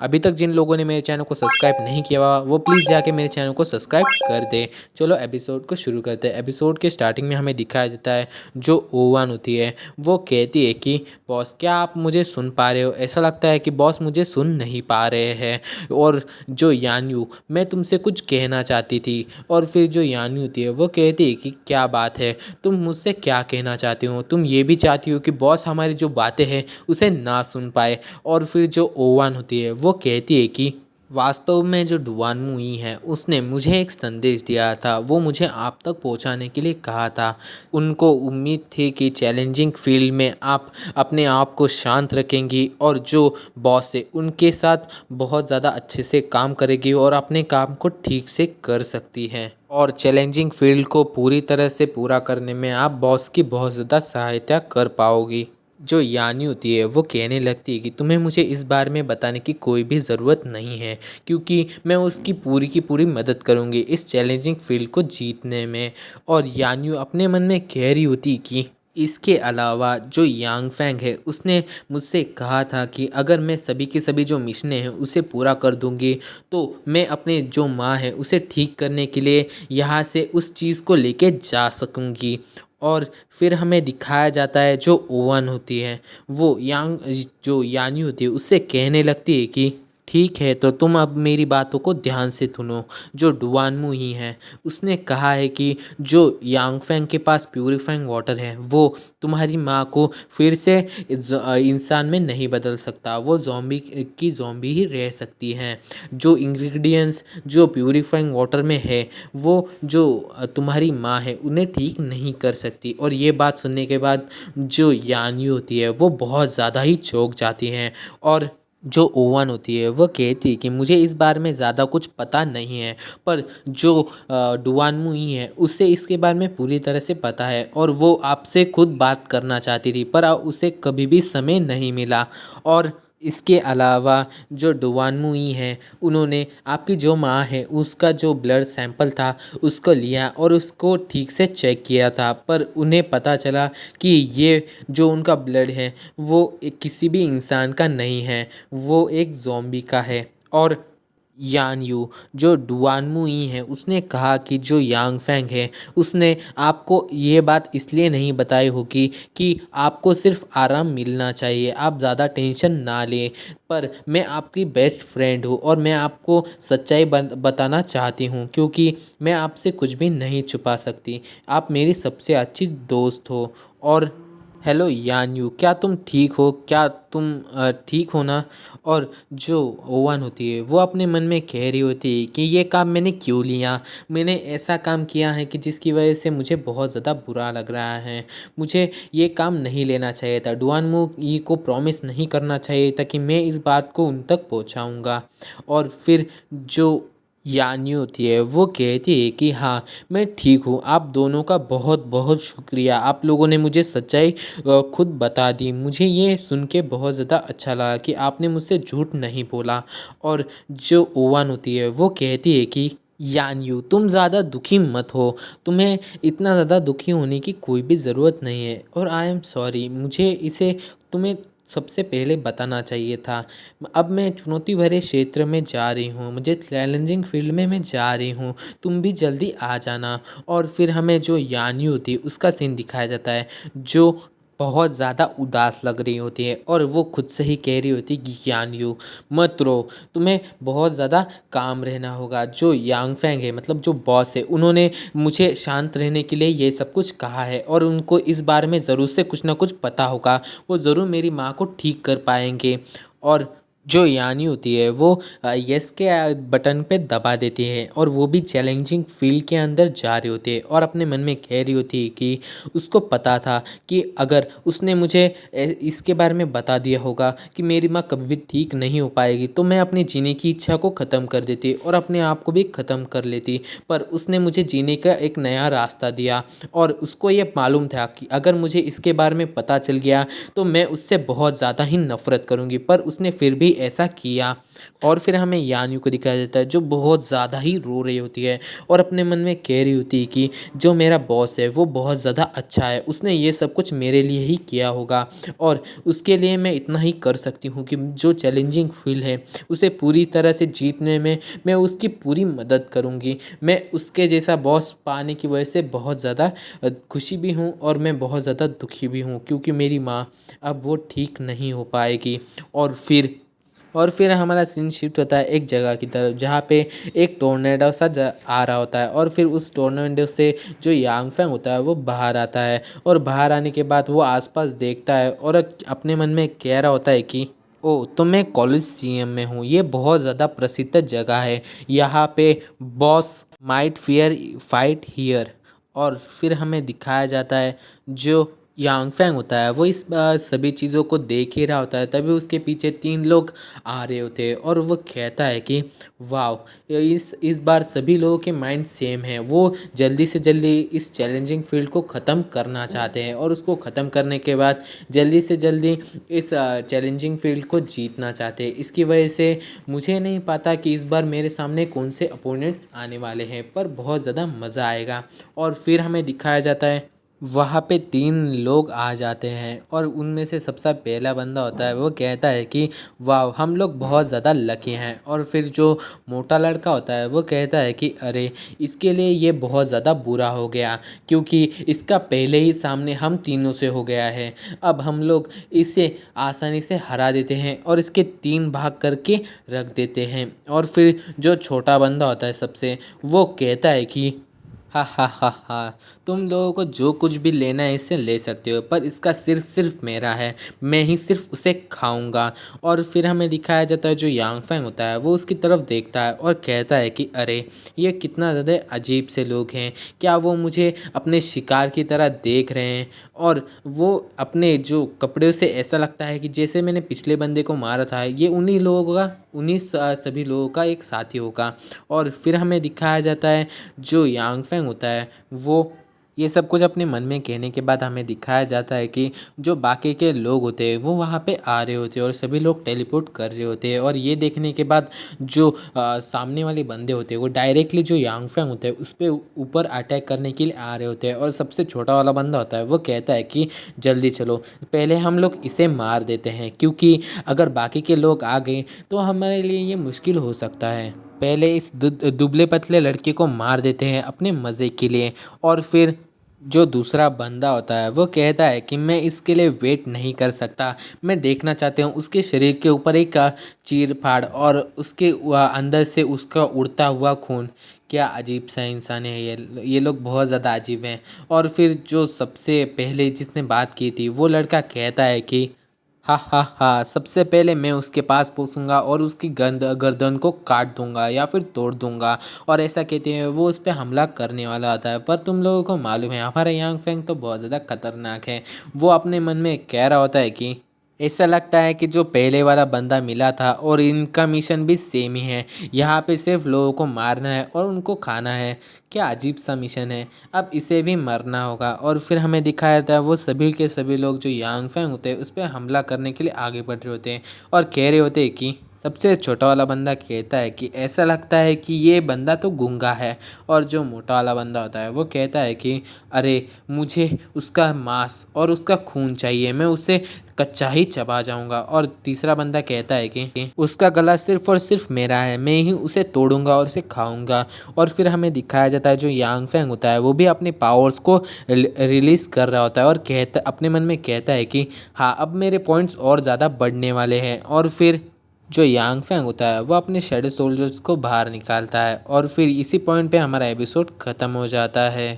अभी तक जिन लोगों ने मेरे चैनल को सब्सक्राइब नहीं किया हुआ वो प्लीज़ जाके मेरे चैनल को सब्सक्राइब कर दें। चलो एपिसोड को शुरू करते हैं। एपिसोड के स्टार्टिंग में हमें दिखाया जाता है जो ओवन होती है वो कहती है कि बॉस क्या आप मुझे सुन पा रहे हो? ऐसा लगता है कि बॉस मुझे सुन नहीं पा रहे हैं। और जो यान्यू मैं तुमसे कुछ कहना चाहती थी। और फिर जो यान्यू होती है वो कहती है कि क्या बात है, तुम मुझसे क्या कहना चाहती हो? तुम ये भी चाहती हो कि बॉस हमारी जो बातें हैं उसे ना सुन पाए। और फिर जो ओवन होती है वो कहती है कि वास्तव में जो डुआनमुई है उसने मुझे एक संदेश दिया था, वो मुझे आप तक पहुंचाने के लिए कहा था। उनको उम्मीद थी कि चैलेंजिंग फील्ड में आप अपने आप को शांत रखेंगी और जो बॉस है उनके साथ बहुत ज़्यादा अच्छे से काम करेगी और अपने काम को ठीक से कर सकती हैं और चैलेंजिंग फील्ड को पूरी तरह से पूरा करने में आप बॉस की बहुत ज़्यादा सहायता कर पाओगी। जो यानी होती है वो कहने लगती है कि तुम्हें मुझे इस बारे में बताने की कोई भी ज़रूरत नहीं है, क्योंकि मैं उसकी पूरी की पूरी मदद करूँगी इस चैलेंजिंग फील्ड को जीतने में। और यान्यू अपने मन में कह रही होती कि इसके अलावा जो यांग फैंग है उसने मुझसे कहा था कि अगर मैं सभी के सभी जो मिशनें हैं उसे पूरा कर दूंगी तो मैं अपने जो माँ है उसे ठीक करने के लिए यहाँ से उस चीज़ को लेके जा सकूंगी। और फिर हमें दिखाया जाता है जो ओवन होती है वो यांग जो यानी होती है उससे कहने लगती है कि ठीक है तो तुम अब मेरी बातों को ध्यान से सुनो। जो डुआनमू ही है उसने कहा है कि जो यांगफेंग के पास प्यूरिफाइंग वाटर है वो तुम्हारी माँ को फिर से इंसान में नहीं बदल सकता, वो ज़ॉम्बी की ज़ॉम्बी ही रह सकती हैं। जो इंग्रेडिएंट्स जो प्यूरिफाइंग वाटर में है वो जो तुम्हारी माँ है उन्हें ठीक नहीं कर सकती। और ये बात सुनने के बाद जो यानी होती है वो बहुत ज़्यादा ही चौंक जाती हैं। और जो ओवन होती है वो कहती है कि मुझे इस बारे में ज़्यादा कुछ पता नहीं है, पर जो डुआनमुई है उसे इसके बारे में पूरी तरह से पता है और वो आपसे खुद बात करना चाहती थी पर उसे कभी भी समय नहीं मिला। और इसके अलावा जो डुआनमुई है उन्होंने आपकी जो माँ है उसका जो ब्लड सैंपल था उसको लिया और उसको ठीक से चेक किया था, पर उन्हें पता चला कि ये जो उनका ब्लड है वो किसी भी इंसान का नहीं है, वो एक ज़ॉम्बी का है। और यान यू जो डुआनमुई है उसने कहा कि जो यांग फैंग है उसने आपको ये बात इसलिए नहीं बताई होगी कि आपको सिर्फ आराम मिलना चाहिए, आप ज़्यादा टेंशन ना लें। पर मैं आपकी बेस्ट फ्रेंड हूँ और मैं आपको सच्चाई बताना चाहती हूँ, क्योंकि मैं आपसे कुछ भी नहीं छुपा सकती, आप मेरी सबसे अच्छी दोस्त हो। और हेलो यान्यू, क्या तुम ठीक हो? क्या तुम ठीक हो ना? और जो ओवन होती है वो अपने मन में कह रही होती है कि ये काम मैंने क्यों लिया, मैंने ऐसा काम किया है कि जिसकी वजह से मुझे बहुत ज़्यादा बुरा लग रहा है, मुझे ये काम नहीं लेना चाहिए था, डुआनमू ये को प्रॉमिस नहीं करना चाहिए था कि मैं इस बात को उन तक पहुंचाऊंगा। और फिर जो यानी होती है वो कहती है कि हाँ मैं ठीक हूँ, आप दोनों का बहुत बहुत शुक्रिया, आप लोगों ने मुझे सच्चाई खुद बता दी, मुझे ये सुन के बहुत ज़्यादा अच्छा लगा कि आपने मुझसे झूठ नहीं बोला। और जो ओवन होती है वो कहती है कि यान्यू तुम ज़्यादा दुखी मत हो, तुम्हें इतना ज़्यादा दुखी होने की कोई भी ज़रूरत नहीं है और आई एम सॉरी, मुझे इसे तुम्हें सबसे पहले बताना चाहिए था। अब मैं चुनौती भरे क्षेत्र में जा रही हूँ, मुझे चैलेंजिंग फील्ड में मैं जा रही हूँ, तुम भी जल्दी आ जाना। और फिर हमें जो यानी होती है उसका सीन दिखाया जाता है जो बहुत ज़्यादा उदास लग रही होती है और वो खुद से ही कह रही होती है कि यान्यू मत रो, तुम्हें बहुत ज़्यादा काम रहना होगा। जो यांग फैंग है मतलब जो बॉस है उन्होंने मुझे शांत रहने के लिए ये सब कुछ कहा है और उनको इस बारे में ज़रूर से कुछ ना कुछ पता होगा, वो ज़रूर मेरी माँ को ठीक कर पाएंगे। और जो यानी होती है वो यस के बटन पे दबा देती है और वो भी चैलेंजिंग फील्ड के अंदर जा रही होती है और अपने मन में कह रही होती है कि उसको पता था कि अगर उसने मुझे इसके बारे में बता दिया होगा कि मेरी माँ कभी भी ठीक नहीं हो पाएगी तो मैं अपने जीने की इच्छा को ख़त्म कर देती और अपने आप को भी ख़त्म कर लेती। पर उसने मुझे जीने का एक नया रास्ता दिया और उसको ये मालूम था कि अगर मुझे इसके बारे में पता चल गया तो मैं उससे बहुत ज़्यादा ही नफ़रत करूँगी, पर उसने फिर भी ही ऐसा किया। और फिर हमें यान्यू को दिखाया जाता है जो बहुत ज़्यादा ही रो रही होती है और अपने मन में कह रही होती है कि जो मेरा बॉस है वो बहुत ज़्यादा अच्छा है, उसने ये सब कुछ मेरे लिए ही किया होगा और उसके लिए मैं इतना ही कर सकती हूँ कि जो चैलेंजिंग फील्ड है उसे पूरी तरह से जीतने में मैं उसकी पूरी मदद करूँगी। मैं उसके जैसा बॉस पाने की वजह से बहुत ज़्यादा खुशी भी हूँ और मैं बहुत ज़्यादा दुखी भी हूँ क्योंकि मेरी माँ अब वो ठीक नहीं हो पाएगी। और फिर हमारा सीन शिफ्ट होता है एक जगह की तरफ जहाँ पे एक टोर्नेडो सा आ रहा होता है और फिर उस टोर्नेडो से जो यांग फैंग होता है वो बाहर आता है और बाहर आने के बाद वो आसपास देखता है और अपने मन में कह रहा होता है कि ओ तो मैं कॉलेज सीएम में हूँ, ये बहुत ज़्यादा प्रसिद्ध जगह है, यहाँ पे boss might fear fight here. और फिर हमें दिखाया जाता है जो यांग फैंग होता है वो इस सभी चीज़ों को देख ही रहा होता है, तभी उसके पीछे 3 लोग आ रहे होते हैं और वो कहता है कि वाह इस बार सभी लोगों के माइंड सेम है, वो जल्दी से जल्दी इस चैलेंजिंग फील्ड को ख़त्म करना चाहते हैं और उसको ख़त्म करने के बाद जल्दी से जल्दी इस चैलेंजिंग फील्ड को जीतना चाहते हैं। इसकी वजह से मुझे नहीं पता कि इस बार मेरे सामने कौन से अपोनेंट्स आने वाले हैं, पर बहुत ज़्यादा मज़ा आएगा। और फिर हमें दिखाया जाता है वहाँ पे 3 लोग आ जाते हैं और उनमें से सबसे पहला बंदा होता है वो कहता है कि वाह हम लोग बहुत ज़्यादा लकी हैं। और फिर जो मोटा लड़का होता है वो कहता है कि अरे इसके लिए ये बहुत ज़्यादा बुरा हो गया क्योंकि इसका पहले ही सामने हम तीनों से हो गया है, अब हम लोग इसे आसानी से हरा देते हैं और इसके 3 भाग करके रख देते हैं। और फिर जो छोटा बंदा होता है सबसे, वो कहता है कि हा हा हा हा, तुम लोगों को जो कुछ भी लेना है इससे ले सकते हो, पर इसका सिर सिर्फ मेरा है, मैं ही सिर्फ उसे खाऊंगा। और फिर हमें दिखाया जाता है जो यांग फैंग होता है वो उसकी तरफ देखता है और कहता है कि अरे ये कितना ज़्यादा अजीब से लोग हैं, क्या वो मुझे अपने शिकार की तरह देख रहे हैं। और वो अपने जो कपड़े से ऐसा लगता है कि जैसे मैंने पिछले बंदे को मारा था ये उन्हीं लोगों का उन्हीं सभी लोगों का एक साथी होगा। और फिर हमें दिखाया जाता है जो यांग फैंग होता है वो ये सब कुछ अपने मन में कहने के बाद हमें दिखाया जाता है कि जो बाकी के लोग होते हैं वो वहाँ पे आ रहे होते हैं और सभी लोग टेलीपोर्ट कर रहे होते हैं। और ये देखने के बाद जो सामने वाले बंदे होते हैं वो डायरेक्टली जो यांग फैंग होते हैं उस पर ऊपर अटैक करने के लिए आ रहे होते हैं। और सबसे छोटा वाला बंदा होता है वो कहता है कि जल्दी चलो, पहले हम लोग इसे मार देते हैं क्योंकि अगर बाकी के लोग आ गए तो हमारे लिए ये मुश्किल हो सकता है, पहले इस दुबले पतले लड़के को मार देते हैं अपने मज़े के लिए। और फिर जो दूसरा बंदा होता है वो कहता है कि मैं इसके लिए वेट नहीं कर सकता, मैं देखना चाहती हूँ उसके शरीर के ऊपर एक चीर फाड़ और उसके अंदर से उसका उड़ता हुआ खून। क्या अजीब सा इंसान है ये लोग बहुत ज़्यादा अजीब हैं। और फिर जो सबसे पहले जिसने बात की थी वो लड़का कहता है कि हा हा हा, सबसे पहले मैं उसके पास पहुंचूंगा और उसकी गर्दन को काट दूंगा या फिर तोड़ दूंगा। और ऐसा कहते हैं वो उस पर हमला करने वाला आता है, पर तुम लोगों को मालूम है हमारा यांग फेंग तो बहुत ज़्यादा खतरनाक है। वो अपने मन में कह रहा होता है कि ऐसा लगता है कि जो पहले वाला बंदा मिला था और इनका मिशन भी सेम ही है, यहाँ पे सिर्फ लोगों को मारना है और उनको खाना है। क्या अजीब सा मिशन है, अब इसे भी मरना होगा। और फिर हमें दिखाया जाता है वो सभी के सभी लोग जो यांग फैंग होते हैं उस पर हमला करने के लिए आगे बढ़ रहे होते हैं और कह रहे होते हैं कि सबसे छोटा वाला बंदा कहता है कि ऐसा लगता है कि ये बंदा तो गूंगा है। और जो मोटा वाला बंदा होता है वो कहता है कि अरे मुझे उसका मांस और उसका खून चाहिए, मैं उसे कच्चा ही चबा जाऊंगा। और तीसरा बंदा कहता है कि उसका गला सिर्फ और सिर्फ मेरा है, मैं ही उसे तोड़ूंगा और उसे खाऊंगा। और फिर हमें दिखाया जाता है जो यांग फैंग होता है वो भी अपने पावर्स को रिलीज कर रहा होता है और कहता अपने मन में कहता है कि हाँ अब मेरे पॉइंट्स और ज़्यादा बढ़ने वाले हैं। और फिर जो यांग फैंग होता है वो अपने शेडो सोल्जर्स को बाहर निकालता है और फिर इसी पॉइंट पे हमारा एपिसोड ख़त्म हो जाता है।